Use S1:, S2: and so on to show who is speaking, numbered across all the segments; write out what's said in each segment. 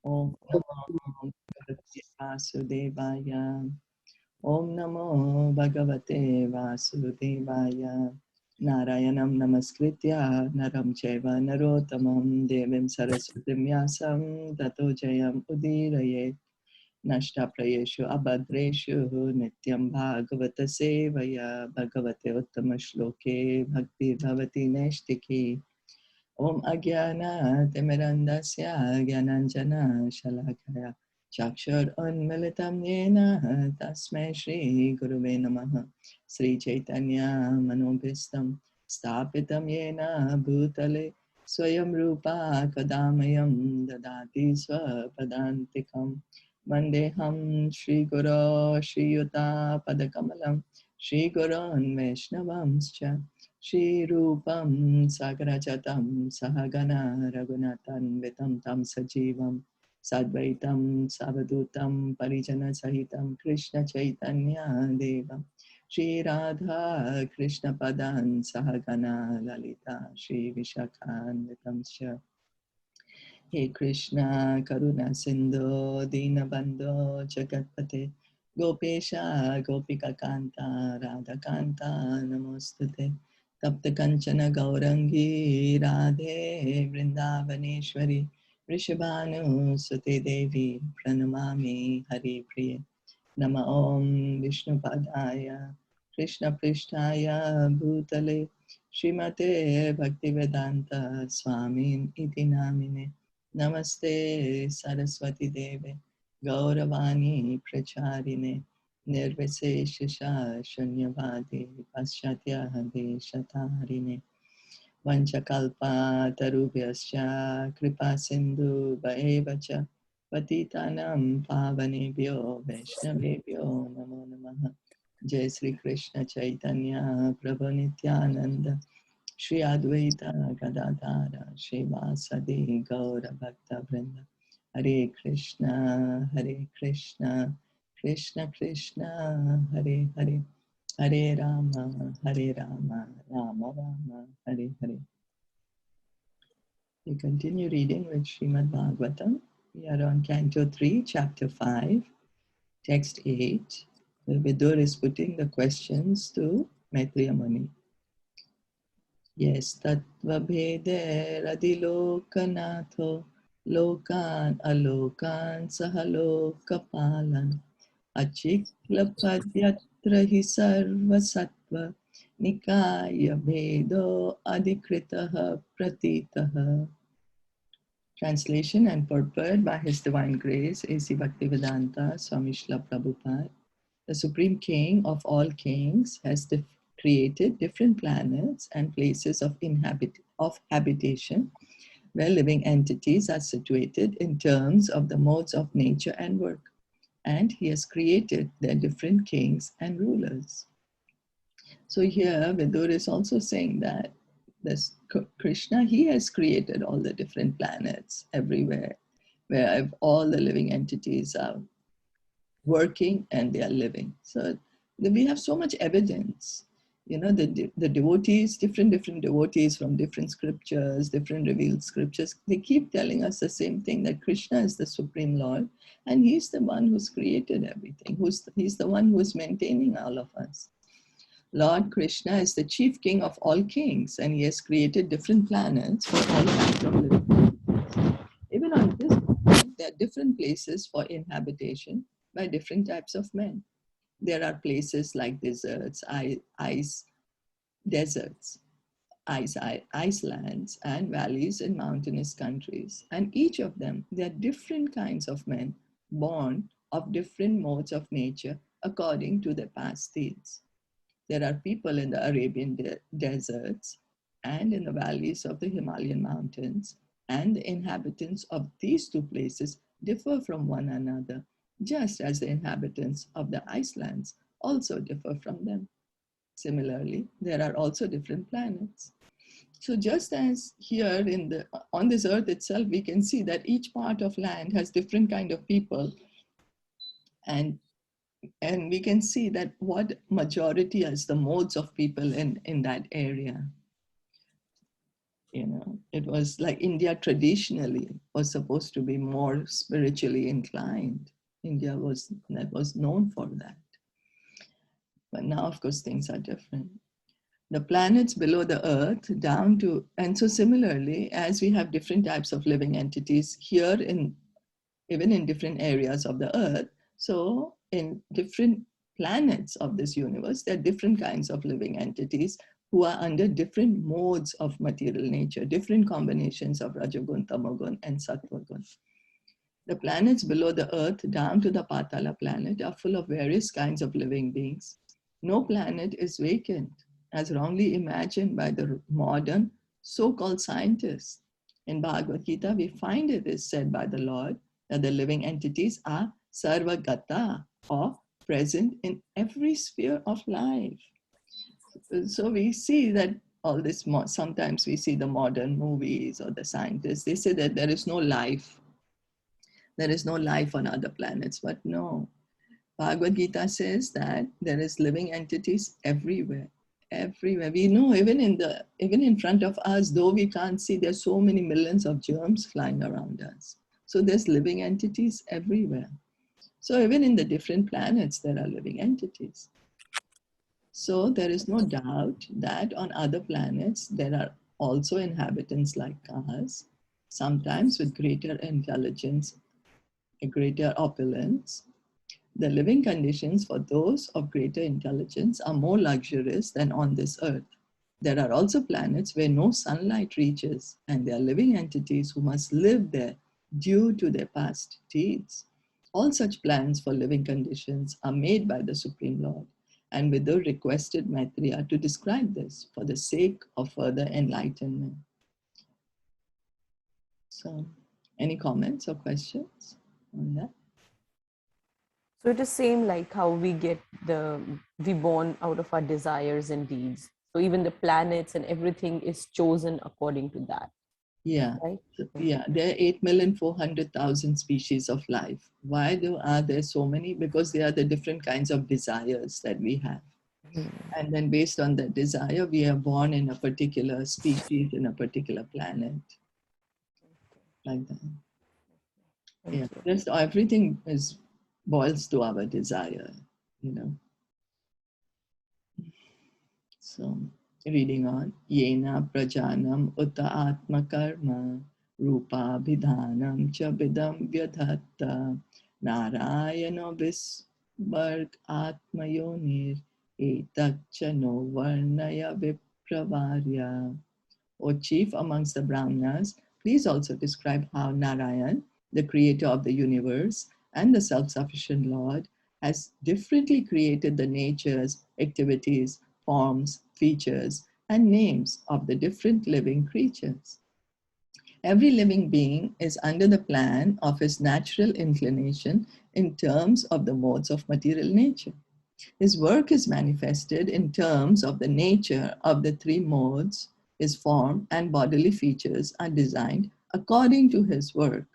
S1: Om Namo Bhagavate Vasudevaya. Om Namo Bhagavate Vasudevaya. Narayanam Namaskritya Naram Chaiva Narottamam Devim Saraswatim Vyasam Tato Jayam Udirayet. Nashta Prayeshu Abhadreshu Nityam Bhagavata Sevaya Bhagavate Uttama Shloke Bhakti Bhavati Neshtiki. Om Agyana Timirandasya Gyananjana Shalakaya Chakshur Unmilitam Yena Tasmai Shri Guruve Namaha Sri Caitanya Manobhistam Stapitam Yena Bhutale Swayam Rupa Kadamayam Dadati Swapadantikam Vandeham Shri Guru Shri Yuta Padakamalam Shri Gurun Vaishnavamscha Shri Rupam Sagrajatam Sahagana Raghunathan Vitam Tam Sajivam Sadvaitam Savadutam Parijana Sahitam Krishna Chaitanya Devam Shri Radha Krishna Padan Sahagana Lalita Shri Vishakhan Vitam Sha He Krishna Karuna Sindhu Dinabandho Jagatpate Gopesha Gopika Kanta Radha Kanta Namostute Tapta Kanchana Gaurangi Radhe Vrindavaneshwari Rishabhanu Sute Devi Pranamami Hari Priya Nama Om Vishnu Padaya Krishna Prishtaya Bhutale Srimate Bhaktivedanta Swamin Iti Namine Namaste Saraswati Deve Gauravani Pracharine Nirvisesha Shunyavadi Paschatya Deshatarine Vanchakalpa Tarubhyascha Kripa Sindhu Bhaevacha Patitanam Pavanebhyo Vaishnavebhyo Namo Namaha Jai Sri Krishna Chaitanya Prabhu Nityananda Shri Advaita Gadadhara Shivasadi Gaura Bhakta Vrinda Hare Krishna Hare Krishna Krishna Krishna Hare Hare Hare Rama Hare Rama Rama Rama Hare Hare. We continue reading with Srimad Bhagavatam. We are on Canto 3, Chapter 5, Text 8. The Vidur is putting the questions to Maitreya Muni. Yes, tattva bheder adilokanato lokan alokan sahalokapalan achiklapadyatra hi sarva sattva nikaya bhedo adhikritaha pratitaha. Translation and purport by His Divine Grace A.C. Bhaktivedanta Swami Srila Prabhupada. The Supreme King of all kings has created different planets and places of habitation where living entities are situated in terms of the modes of nature and work. And He has created their different kings and rulers. So here Vidur is also saying that this Krishna, He has created all the different planets everywhere where all the living entities are working and they are living. So we have so much evidence. You know, the devotees, different devotees from different scriptures, different revealed scriptures, they keep telling us the same thing, that Krishna is the Supreme Lord and He's the one who's created everything. He's the one who's maintaining all of us. Lord Krishna is the chief king of all kings, and He has created different planets for all kinds of living beings. Even on this planet, there are different places for inhabitation by different types of men. There are places like deserts, ice deserts, icelands, and valleys in mountainous countries. And each of them, there are different kinds of men born of different modes of nature according to their past deeds. There are people in the Arabian deserts and in the valleys of the Himalayan mountains, and the inhabitants of these two places differ from one another, just as the inhabitants of the Icelands also differ from them. Similarly, there are also different planets. So just as here on this earth itself, we can see that each part of land has different kind of people, and we can see that what majority is the modes of people in that area. You know, it was like India traditionally was supposed to be more spiritually inclined. India was known for that. But now, of course, things are different. The planets below the earth down to, and so similarly, as we have different types of living entities here in, even in different areas of the earth, so in different planets of this universe, there are different kinds of living entities who are under different modes of material nature, different combinations of Rajagun, Tamagun, and Sattvagun. The planets below the earth down to the Patala planet are full of various kinds of living beings. No planet is vacant, as wrongly imagined by the modern so-called scientists. In Bhagavad Gita, we find it is said by the Lord that the living entities are sarvagata, or present in every sphere of life. So we see that all this, sometimes we see the modern movies or the scientists, they say that there is no life on other planets, but no. Bhagavad Gita says that there is living entities everywhere, everywhere. We know even in front of us, though we can't see, there's so many millions of germs flying around us. So there's living entities everywhere. So even in the different planets, there are living entities. So there is no doubt that on other planets, there are also inhabitants like us, sometimes with greater intelligence, a greater opulence. The living conditions for those of greater intelligence are more luxurious than on this earth. There are also planets where no sunlight reaches, and there are living entities who must live there due to their past deeds. All such plans for living conditions are made by the Supreme Lord, and with the requested Maitreya to describe this for the sake of further enlightenment. So, any comments or questions on that?
S2: So it is same like how we born out of our desires and deeds. So even the planets and everything is chosen according to that.
S1: Yeah,
S2: right?
S1: Yeah. There are 8,400,000 species of life. Why are there so many? Because they are the different kinds of desires that we have. And then based on that desire, we are born in a particular species, in a particular planet. Like that. Yeah, just everything boils to our desire, you know. So reading on, Yena prajanam uta atma karma rupa bidhanam cha bidam vyadhatta narayano visvarg atma yonir etakcha no varnaya vipravarya. O chief amongst the Brahmanas, please also describe how Narayan, the creator of the universe and the self-sufficient Lord, has differently created the natures, activities, forms, features, and names of the different living creatures. Every living being is under the plan of his natural inclination in terms of the modes of material nature. His work is manifested in terms of the nature of the three modes. His form and bodily features are designed according to his work,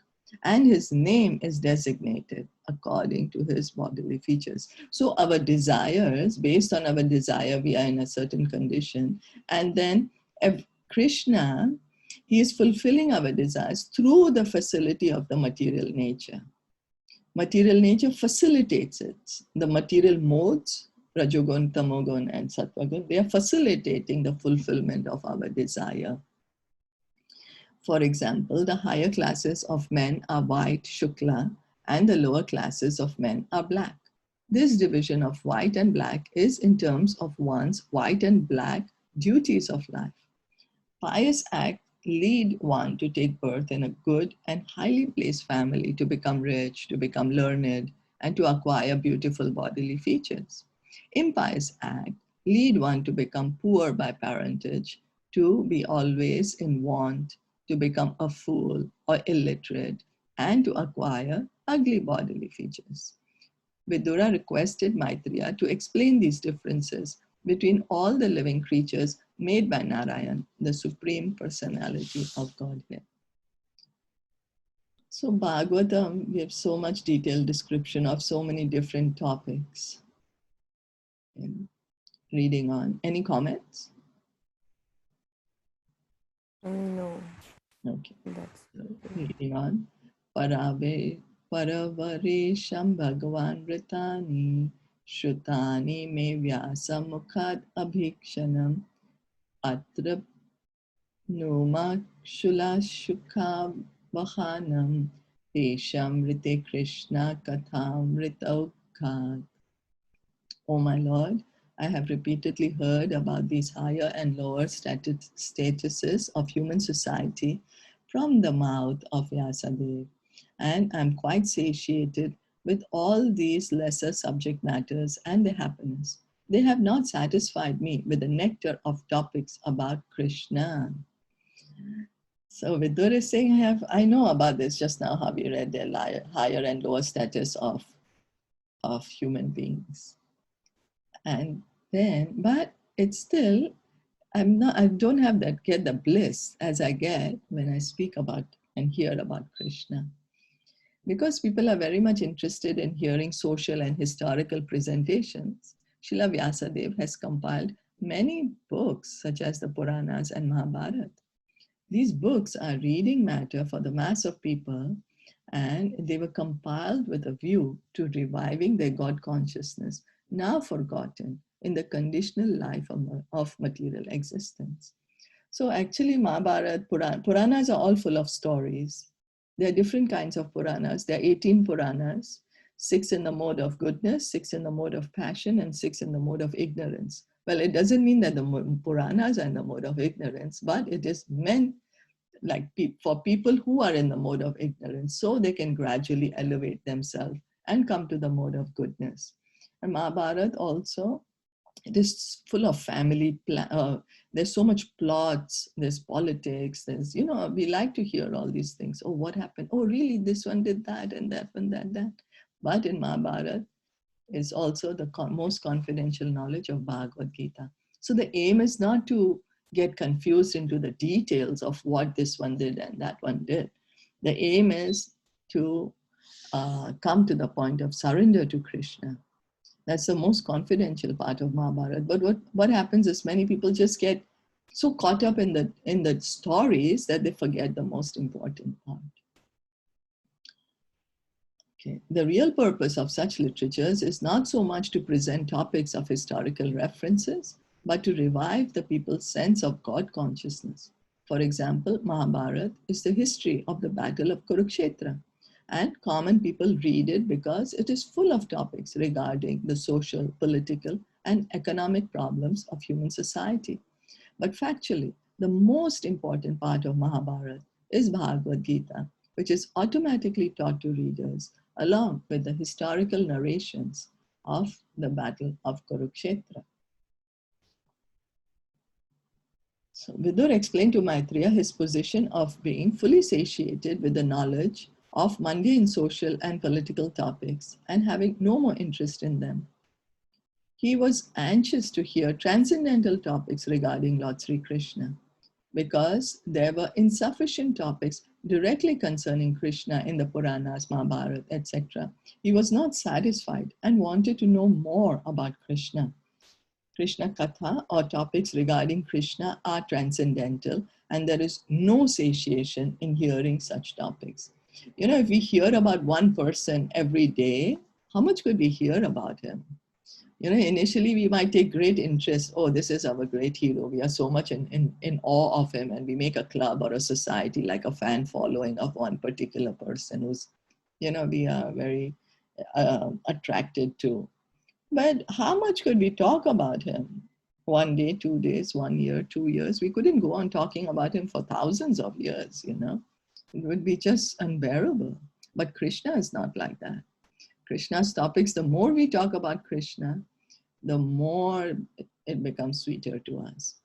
S1: and his name is designated according to his bodily features. So our desires, based on our desire, we are in a certain condition. And then Krishna, he is fulfilling our desires through the facility of the material nature. Material nature facilitates it. The material modes, Rajogun, Tamogun, and Sattvagun, they are facilitating the fulfillment of our desire. For example, the higher classes of men are white, Shukla, and the lower classes of men are black. This division of white and black is in terms of one's white and black duties of life. Pious acts lead one to take birth in a good and highly placed family, to become rich, to become learned, and to acquire beautiful bodily features. Impious acts lead one to become poor by parentage, to be always in want, to become a fool or illiterate, and to acquire ugly bodily features. Vidura requested Maitreya to explain these differences between all the living creatures made by Narayan, the Supreme Personality of Godhead. So Bhagavatam gives so much detailed description of so many different topics. And reading on. Any comments?
S2: No,
S1: Okay,
S2: that's
S1: so reading on. Paravaresham Bhagavan Vritani Shrutani me Vyasamukhad Abhikshanam Atra Numa Shula Shukha Vahanam Tesham Rite Krishna Katham Ritaukad. O my Lord, I have repeatedly heard about these higher and lower statuses of human society from the mouth of Vyasadeva, and I am quite satiated with all these lesser subject matters and their happiness. They have not satisfied me with the nectar of topics about Krishna. So Vidur is saying, I know about this just now, how we read the higher and lower status of human beings. And then, but it's still, I don't have get the bliss as I get when I speak about and hear about Krishna. Because people are very much interested in hearing social and historical presentations, Srila Vyasadeva has compiled many books such as the Puranas and Mahabharata. These books are reading matter for the mass of people, and they were compiled with a view to reviving their God consciousness, now forgotten in the conditional life of material existence. So actually Mahabharata, Puranas are all full of stories. There are different kinds of Puranas. There are 18 Puranas, 6 in the mode of goodness, 6 in the mode of passion, and 6 in the mode of ignorance. Well, it doesn't mean that the Puranas are in the mode of ignorance, but it is meant like for people who are in the mode of ignorance, so they can gradually elevate themselves and come to the mode of goodness. And Mahabharata also, it is full of family, there's so much plots, there's politics, there's, we like to hear all these things. Oh, what happened? Oh, really, this one did that and that one, that. But in Mahabharata is also the most confidential knowledge of Bhagavad Gita. So the aim is not to get confused into the details of what this one did and that one did. The aim is to come to the point of surrender to Krishna. That's the most confidential part of Mahabharata. But what happens is many people just get so caught up in the stories that they forget the most important part. Okay. The real purpose of such literatures is not so much to present topics of historical references, but to revive the people's sense of God consciousness. For example, Mahabharata is the history of the battle of Kurukshetra, and common people read it because it is full of topics regarding the social, political, and economic problems of human society. But factually, the most important part of Mahabharata is Bhagavad Gita, which is automatically taught to readers along with the historical narrations of the Battle of Kurukshetra. So Vidur explained to Maitreya his position of being fully satiated with the knowledge of mundane social and political topics and having no more interest in them. He was anxious to hear transcendental topics regarding Lord Sri Krishna, because there were insufficient topics directly concerning Krishna in the Puranas, Mahabharata, etc. He was not satisfied and wanted to know more about Krishna. Krishna Katha, or topics regarding Krishna, are transcendental, and there is no satiation in hearing such topics. If we hear about one person every day, how much could we hear about him? Initially we might take great interest. Oh, this is our great hero. We are so much in awe of him, and we make a club or a society, like a fan following of one particular person who's, we are very attracted to. But how much could we talk about him? 1 day, 2 days, 1 year, 2 years. We couldn't go on talking about him for thousands of years, It would be just unbearable. But Krishna is not like that. Krishna's topics, the more we talk about Krishna, the more it becomes sweeter to us.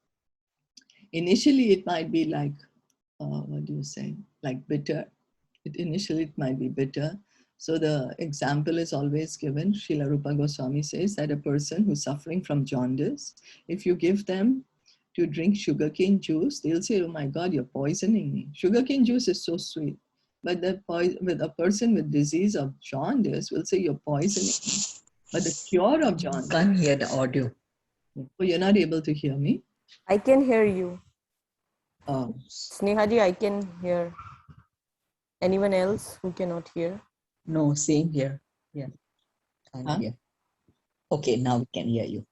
S1: Initially, it might be like, like bitter. Initially, it might be bitter. So the example is always given. Srila Rupa Goswami says that a person who's suffering from jaundice, if you give them to drink sugarcane juice, they'll say, oh my God, you're poisoning me. Sugarcane juice is so sweet. But with a person with disease of jaundice will say, you're poisoning me. But the cure of jaundice...
S3: Can't hear the audio.
S1: Oh, you're not able to hear me?
S2: I can hear you. Snehaji, I can hear. Anyone else who cannot hear?
S3: No, same here. Yeah, I'm
S1: Huh?
S3: here. Okay, now we can hear you.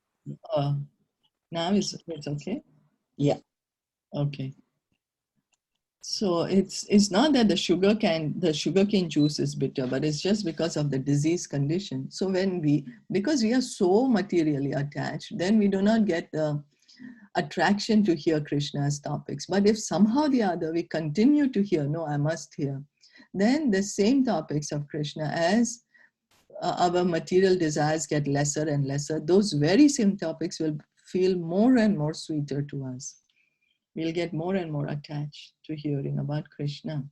S1: Now it's okay?
S3: Yeah.
S1: Okay. So it's not that the sugarcane juice is bitter, but it's just because of the disease condition. So because we are so materially attached, then we do not get the attraction to hear Krishna's topics. But if somehow or the other we continue to hear, no, I must hear, then the same topics of Krishna, as our material desires get lesser and lesser, those very same topics will feel more and more sweeter to us. We'll get more and more attached to hearing about Krishna.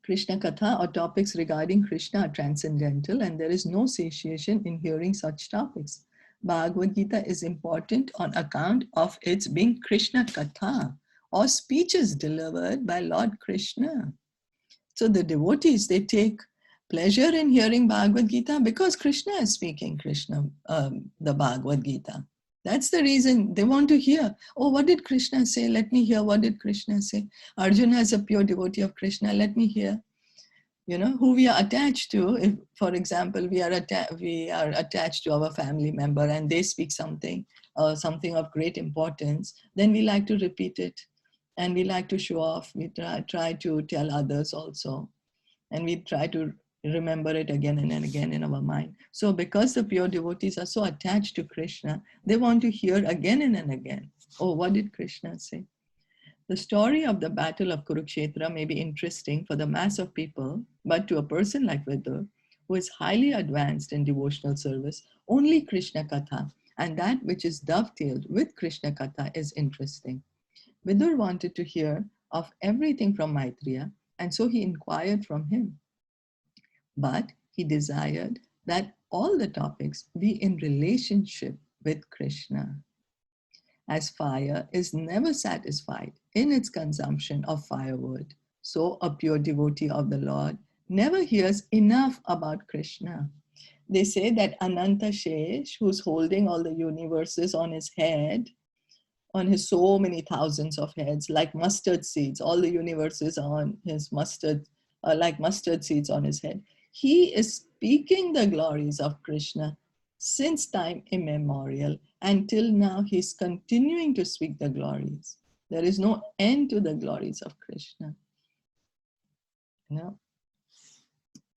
S1: Krishna Katha, or topics regarding Krishna, are transcendental, and there is no satiation in hearing such topics. Bhagavad Gita is important on account of its being Krishna Katha, or speeches delivered by Lord Krishna. So the devotees, they take pleasure in hearing Bhagavad Gita because Krishna is speaking the Bhagavad Gita. That's the reason they want to hear. Oh, what did Krishna say? Let me hear. What did Krishna say? Arjuna is a pure devotee of Krishna. Let me hear. Who we are attached to. If, for example, we are attached to our family member and they speak something of great importance, then we like to repeat it and we like to show off. We try to tell others also, and we try to remember it again and again in our mind. So because the pure devotees are so attached to Krishna, they want to hear again and again. Oh, what did Krishna say? The story of the battle of Kurukshetra may be interesting for the mass of people, but to a person like Vidur, who is highly advanced in devotional service, only Krishna Katha and that which is dovetailed with Krishna Katha is interesting. Vidur wanted to hear of everything from Maitreya, and so he inquired from him. But he desired that all the topics be in relationship with Krishna. As fire is never satisfied in its consumption of firewood, so a pure devotee of the Lord never hears enough about Krishna. They say that Ananta Shesh, who's holding all the universes on his head, on his so many thousands of heads, like mustard seeds, all the universes are on his like mustard seeds on his head. He is speaking the glories of Krishna since time immemorial. Until now, he's continuing to speak the glories. There is no end to the glories of Krishna.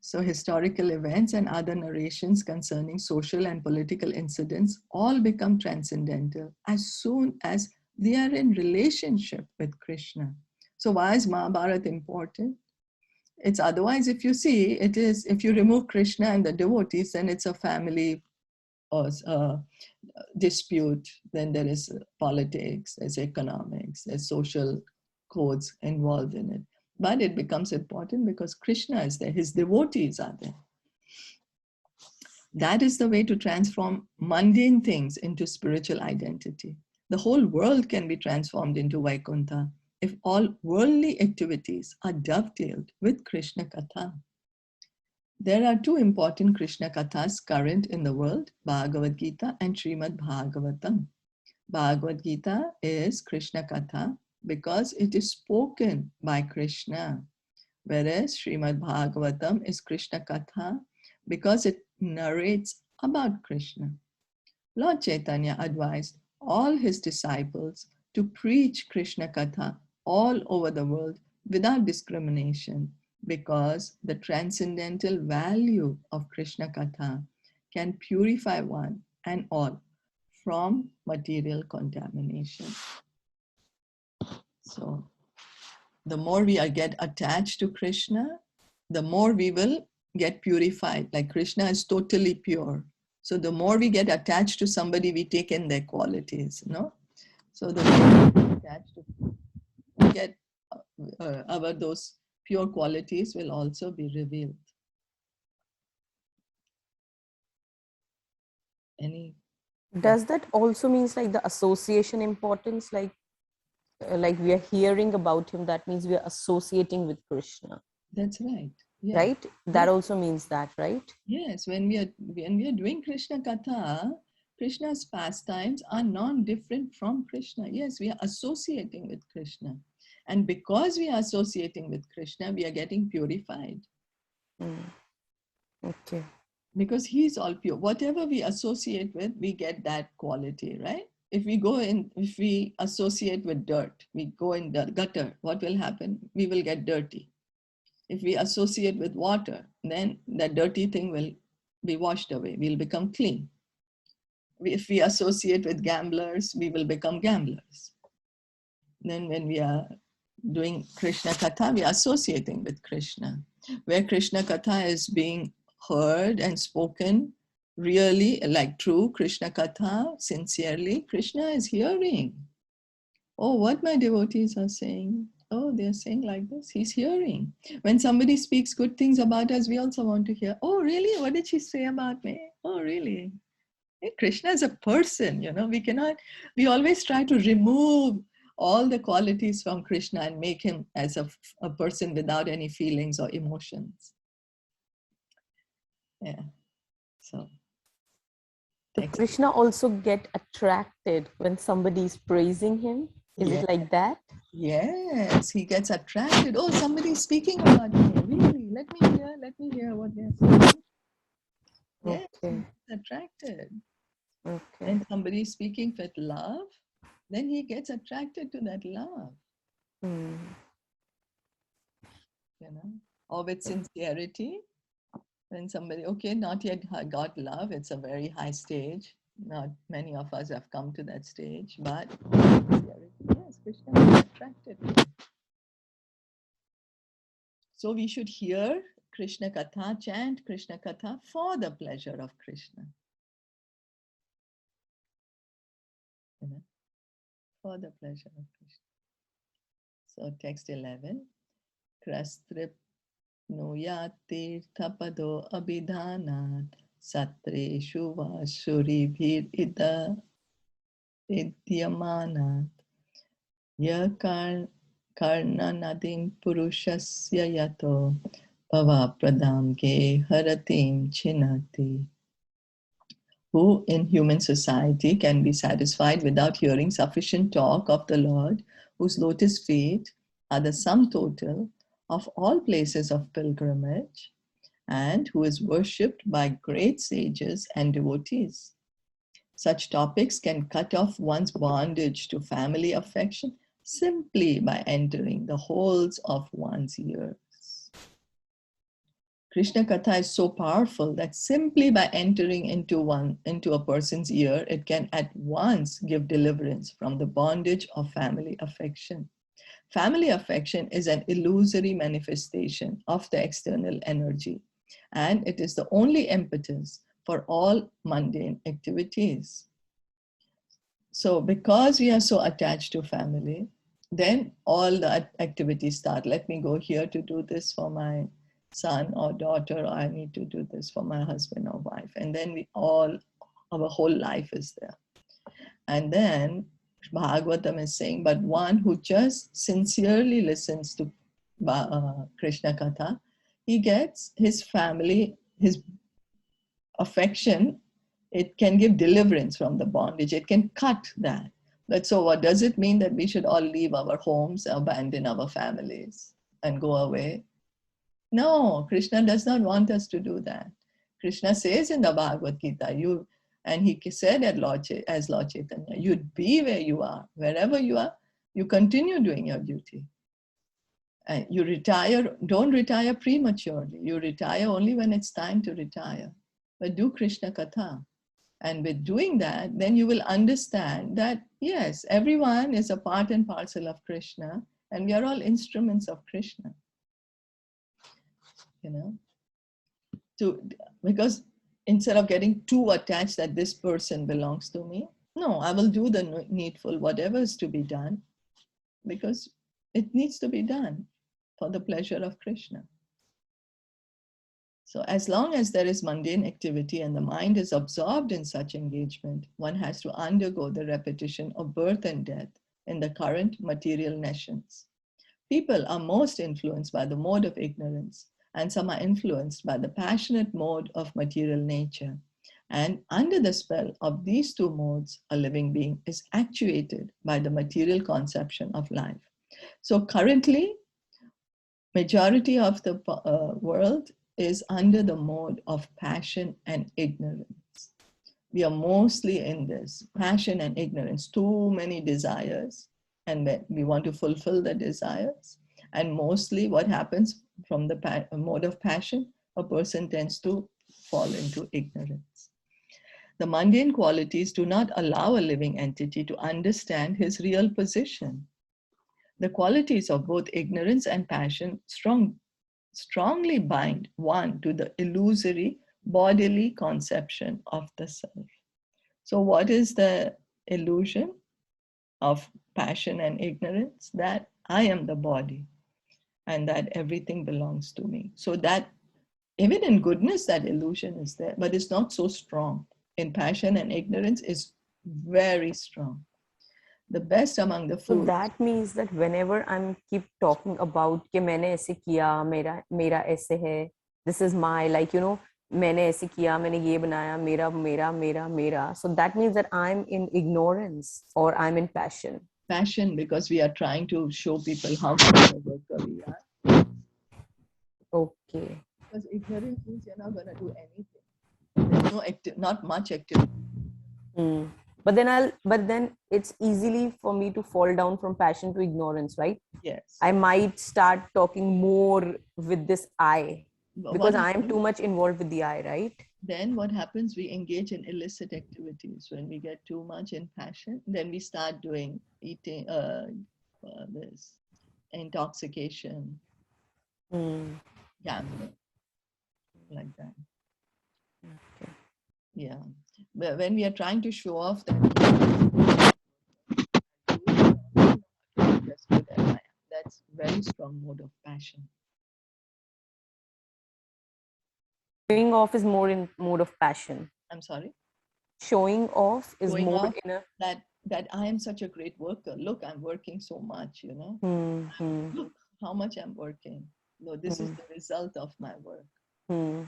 S1: So historical events and other narrations concerning social and political incidents all become transcendental as soon as they are in relationship with Krishna. So why is Mahabharata important? It's otherwise, if you see, if you remove Krishna and the devotees, then it's a family or dispute, then there is politics, there's economics, there's social codes involved in it. But it becomes important because Krishna is there, his devotees are there. That is the way to transform mundane things into spiritual identity. The whole world can be transformed into Vaikuntha if all worldly activities are dovetailed with Krishna Katha. There are two important Krishna Kathas current in the world, Bhagavad Gita and Srimad Bhagavatam. Bhagavad Gita is Krishna Katha because it is spoken by Krishna, whereas Srimad Bhagavatam is Krishna Katha because it narrates about Krishna. Lord Caitanya advised all his disciples to preach Krishna Katha all over the world without discrimination, because the transcendental value of Krishna Katha can purify one and all from material contamination. So the more we get attached to Krishna, the more we will get purified. Like Krishna is totally pure. So the more we get attached to somebody, we take in their qualities, no? So the more we get attached to, we get those pure qualities will also be revealed.
S2: Does that also means like the association importance, like we are hearing about him, that means we are associating with Krishna?
S1: That's right. Yeah.
S2: Right? That also means that, right?
S1: Yes, when we are doing Krishna Katha, Krishna's pastimes are non-different from Krishna. Yes, we are associating with Krishna. And because we are associating with Krishna, we are getting purified.
S2: Okay.
S1: Because he's all pure. Whatever we associate with, we get that quality, right? If we associate with dirt, we go in the gutter, what will happen? We will get dirty. If we associate with water, then that dirty thing will be washed away. We'll become clean. If we associate with gamblers, we will become gamblers. Then when we are doing Krishna Katha, we are associating with Krishna. Where Krishna Katha is being heard and spoken, really like true Krishna Katha, sincerely, Krishna is hearing. Oh, what my devotees are saying. Oh, they're saying like this. He's hearing. When somebody speaks good things about us, we also want to hear, oh, really? What did she say about me? Oh, really? Krishna is a person, we always try to remove all the qualities from Krishna and make him as a person without any feelings or emotions. Yeah, so.
S2: Krishna also get attracted when somebody is praising him. Is it like that?
S1: Yes, he gets attracted. Oh, somebody's speaking about me. Really? Let me hear what they're saying. Yes,
S2: Okay.
S1: he gets attracted.
S2: Okay.
S1: When somebody is speaking with love, then he gets attracted to that love. Or with sincerity. When somebody, okay, not yet got love, it's a very high stage. Not many of us have come to that stage, but sincerity, yes, Krishna is attracted. So we should hear Krishna Katha, chant Krishna Katha for the pleasure of Krishna. For the pleasure of Krishna. So text 11. Krastrip Nuyati Tapado Abhidhanat Satreshu Vashuribhir Ida Idyamanat Yakar Karnanadim Purushasya Yato Bhava Pradam Ge Haratim Chinati. Who in human society can be satisfied without hearing sufficient talk of the Lord, whose lotus feet are the sum total of all places of pilgrimage, and who is worshipped by great sages and devotees. Such topics can cut off one's bondage to family affection simply by entering the holes of one's ears. Krishna Katha is so powerful that simply by entering into a person's ear, it can at once give deliverance from the bondage of family affection. Family affection is an illusory manifestation of the external energy, and it is the only impetus for all mundane activities. So because we are so attached to family, then all the activities start. Let me go here to do this for my son or daughter, or I need to do this for my husband or wife. And then our whole life is there. And then Bhagavatam is saying, but one who just sincerely listens to Krishna Katha, he gets his family, his affection, it can give deliverance from the bondage. It can cut that. But so what does it mean that we should all leave our homes, abandon our families and go away? No, Krishna does not want us to do that. Krishna says in the Bhagavad Gita, and he said as Lord Chaitanya, you'd be where you are. Wherever you are, you continue doing your duty. And you retire, don't retire prematurely. You retire only when it's time to retire. But do Krishna Katha. And with doing that, then you will understand that, yes, everyone is a part and parcel of Krishna, and we are all instruments of Krishna. Because instead of getting too attached that this person belongs to me, no, I will do the needful, whatever is to be done, because it needs to be done for the pleasure of Krishna. So as long as there is mundane activity and the mind is absorbed in such engagement, one has to undergo the repetition of birth and death in the current material nations. People are most influenced by the mode of ignorance, and some are influenced by the passionate mode of material nature. And under the spell of these two modes, a living being is actuated by the material conception of life. So currently, majority of the world is under the mode of passion and ignorance. We are mostly in this passion and ignorance, too many desires, and we want to fulfill the desires. And mostly what happens from the mode of passion, a person tends to fall into ignorance. The mundane qualities do not allow a living entity to understand his real position. The qualities of both ignorance and passion strongly bind one to the illusory bodily conception of the self. So what is the illusion of passion and ignorance? That I am the body and that everything belongs to me. So that even in goodness, that illusion is there, but it's not so strong. In passion and ignorance is very strong. The best among the fools.
S2: So that means that whenever I'm keep talking about कि मैंने ऐसे किया, मेरा ऐसे है, this is my, like, you know, मैंने ऐसे किया, मैंने ये बनाया, मेरा. So that means that I'm in ignorance or I'm in passion.
S1: Passion, because we are trying to show people how good a worker we are.
S2: Okay.
S1: Because ignorance means you're not going to do anything. There's not much activity.
S2: But then it's easily for me to fall down from passion to ignorance, right?
S1: Yes.
S2: I might start talking more with this I, because I'm too much involved with the I, right?
S1: Then what happens? We engage in illicit activities. When we get too much in passion, then we start doing eating, this intoxication, gambling, like that.
S2: Okay.
S1: Yeah. But when we are trying to show off that that's very strong mode of passion.
S2: Showing off is more in mode of passion.
S1: I'm sorry?
S2: Showing off is
S1: Showing
S2: more
S1: off
S2: in a...
S1: that I am such a great worker. Look, I'm working so much, you know. Look how much I'm working. No, this is the result of my work. And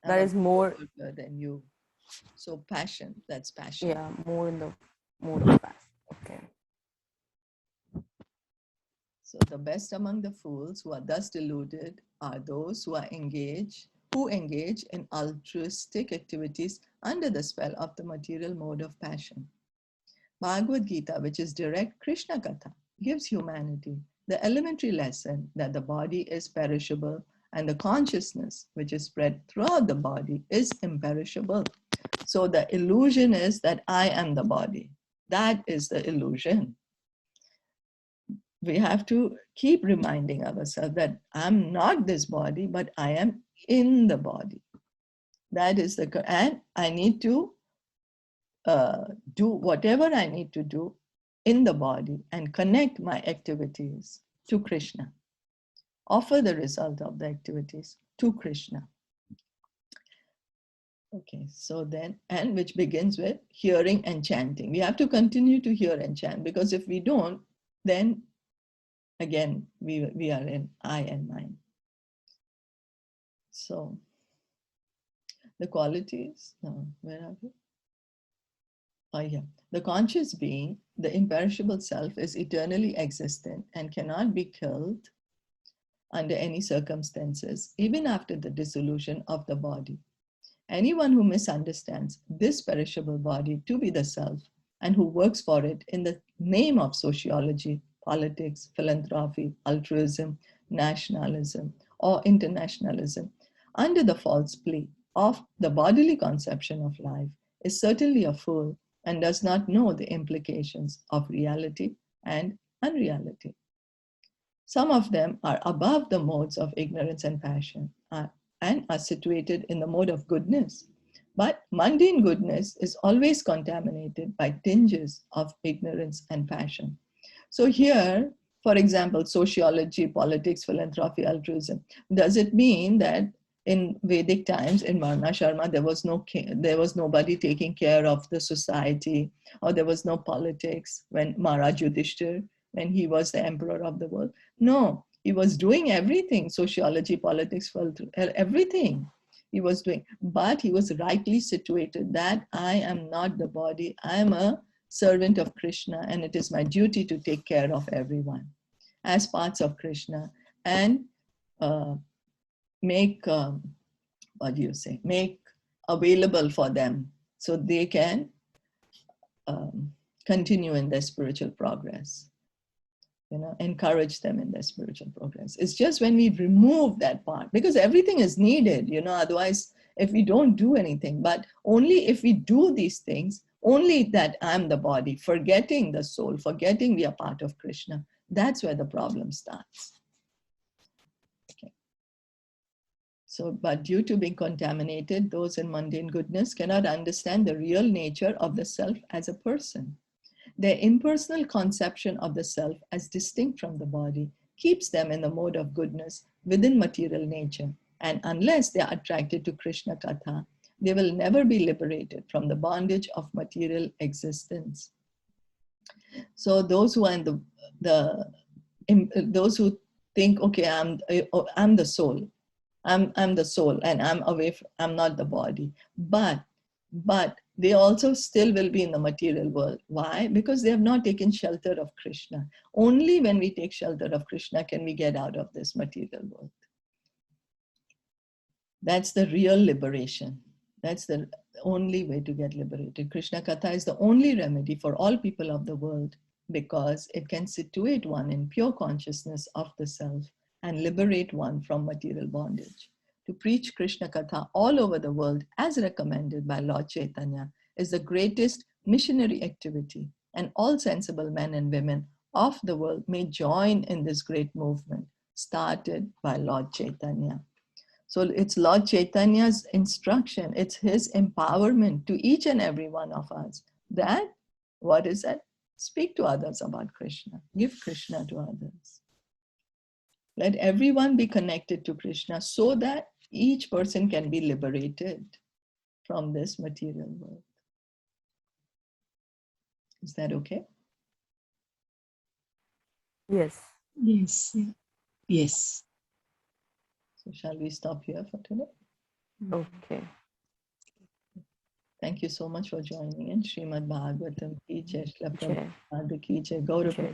S2: that is more
S1: worker than you. So passion, that's passion.
S2: Yeah, more in the mode of passion. Okay.
S1: So the best among the fools who are thus deluded are those who engage in altruistic activities under the spell of the material mode of passion. Bhagavad Gita, which is direct Krishna Katha, gives humanity the elementary lesson that the body is perishable and the consciousness, which is spread throughout the body, is imperishable. So the illusion is that I am the body. That is the illusion. We have to keep reminding ourselves that I'm not this body, but I am in the body. That is and I need to do whatever I need to do in the body and connect my activities to Krishna. Offer the result of the activities to Krishna. Okay, so then, and which begins with hearing and chanting. We have to continue to hear and chant, because if we don't, then again, we are in I and mine. So the qualities, where are we? Oh yeah, the conscious being, the imperishable self, is eternally existent and cannot be killed under any circumstances, even after the dissolution of the body. Anyone who misunderstands this perishable body to be the self and who works for it in the name of sociology, politics, philanthropy, altruism, nationalism, or internationalism, under the false plea of the bodily conception of life, is certainly a fool and does not know the implications of reality and unreality. Some of them are above the modes of ignorance and passion and are situated in the mode of goodness. But mundane goodness is always contaminated by tinges of ignorance and passion. So here, for example, sociology, politics, philanthropy, altruism, does it mean that in Vedic times, in Varna Sharma, there was nobody taking care of the society, or there was no politics when Maharaj Yudhishthir, when he was the emperor of the world? No, he was doing everything, sociology, politics, everything. He was doing, but he was rightly situated that I am not the body. I am a servant of Krishna, and it is my duty to take care of everyone as parts of Krishna and make, make available for them so they can continue in their spiritual progress. Encourage them in their spiritual progress. It's just when we remove that part, because everything is needed, otherwise, if we don't do anything, but only if we do these things, only that I'm the body, forgetting the soul, forgetting we are part of Krishna, that's where the problem starts. Okay. So, but due to being contaminated, those in mundane goodness cannot understand the real nature of the self as a person. Their impersonal conception of the self as distinct from the body keeps them in the mode of goodness within material nature. And unless they are attracted to Krishna Katha, they will never be liberated from the bondage of material existence. So those who are in those who think, okay, I'm the soul. I'm the soul and I'm not the body. But they also still will be in the material world. Why? Because they have not taken shelter of Krishna. Only when we take shelter of Krishna can we get out of this material world. That's the real liberation. That's the only way to get liberated. Krishna Katha is the only remedy for all people of the world because it can situate one in pure consciousness of the self and liberate one from material bondage. To preach Krishna Katha all over the world as recommended by Lord Caitanya is the greatest missionary activity, and all sensible men and women of the world may join in this great movement started by Lord Caitanya. So it's Lord Chaitanya's instruction, it's his empowerment to each and every one of us that, what is that? Speak to others about Krishna, give Krishna to others. Let everyone be connected to Krishna so that each person can be liberated from this material world. Is that okay?
S2: Yes.
S3: Yes. Yes.
S1: So shall we stop here for today?
S2: Okay.
S1: Thank you so much for joining in. Srimad Bhagavatam ki jai, Shilpa
S2: Jai.
S1: Shyam ki jai, Gaurav
S2: Jai.